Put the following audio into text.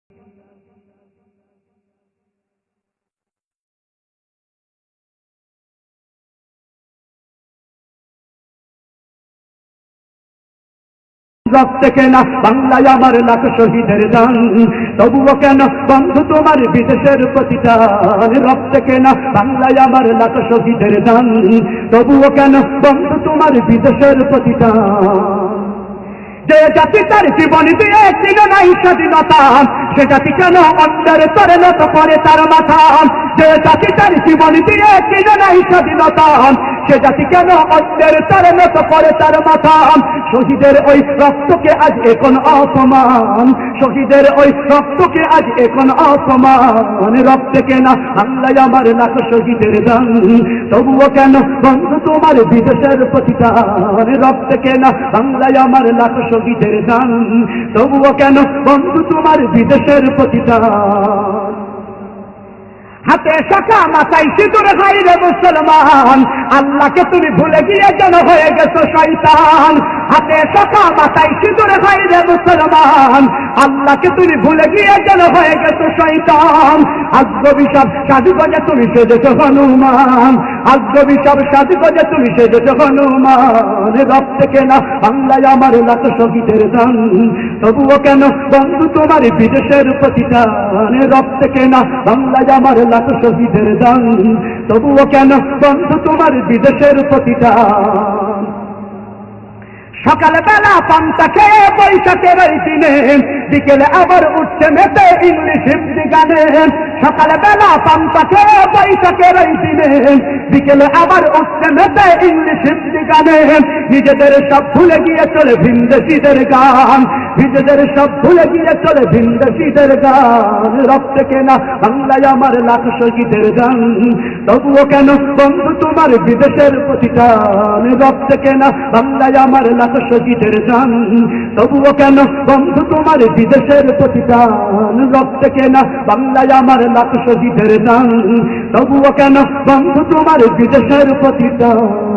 রক্তে কেনা বাংলায় আমার লাখ শহীদের দান, তবুও কেন বন্ধু তোমার বিদেশের প্রতিদান। রক্তে কেনা বাংলায় আমার লাখ শহীদের দান, তবুও কেন বন্ধু তোমার বিদেশের প্রতিদান। যে জাতি তার জীবন দিয়ে চিন নাই স্বাধীনতা, সে জাতি কেন অন্যের তরে নত করে তার মাথা। যে জাতি তার জীবন দিয়ে চিন নাই স্বাধীনতা, সে জাতি কেন অন্যের তরে নত করে তার মাথা। শহীদের ওই রক্তকে আজ এখন অপমান, শহীদের ওই রক্তকে আজ এখন অপমান। রক্তে কেনা বাংলায় আমার লাখ শহীদের দান, তবুও কেন বন্ধু তোমার বিদেশের প্রতিদান। রক্তে কেনা বাংলায় আমার লাখ শহীদের দান, তবুও কেন বন্ধু তোমার বিদেশের প্রতিদান। হাতে শাখা মাথায় সিঁদুর ভাই রে মুসলমান, আল্লাহকে তুমি ভুলে গিয়ে যেন হয়ে গেছো শয়তান। হাতে শাখা মাথায় সিঁদুর ভাই রে মুসলমান, আল্লাহকে তুমি ভুলে গিয়ে যেন হয়ে গেছো শয়তান। আজগবিসব সাজগজে তুমি সেজেছো হনুমান, আজগবিসব সাজগজে তুমি সেজেছো হনুমান। রক্তে কেনা বাংলায় আমার লাখ শহীদের দান, তবুও কেন বন্ধু তোমার বিদেশের প্রতিদান। রক্তে কেনা বাংলায় আমার লাখ শহীদের দান, তবুও কেন বন্ধু তোমার বিদেশের প্রতিদান। সকালবেলা পান্তা খেয়ে বৈশাখের ওই দিনে, বিকেলে আবার উঠছে মেতে ইংলিশ হিন্দি গানে। সকালবেলা পান্তা খেয়ে বৈশাখের ওই দিনে, বিকেলে আবার উঠছে মেতে ইংলিশ হিন্দি গানে। নিজেদের সব ভুলে গিয়ে চলে ভিনদেশীদের গান, নিজেদের সব ভুলে গিয়ে চলে ভিনদেশীদের গান। রক্তে কেনা বাংলায় আমার লাখ শহীদের দান, তবুও কেন বন্ধু তোমার বিদেশের প্রতিদান। রক্তে কেনা বাংলায় আমার লাখ শহীদের দান, তবুও কেন বন্ধু তোমার বিদেশের প্রতিদান। রক্তে কেনা বাংলায় আমার লাখ শহীদের দান, তবুও কেন বন্ধু তোমার বিদেশের প্রতিদান।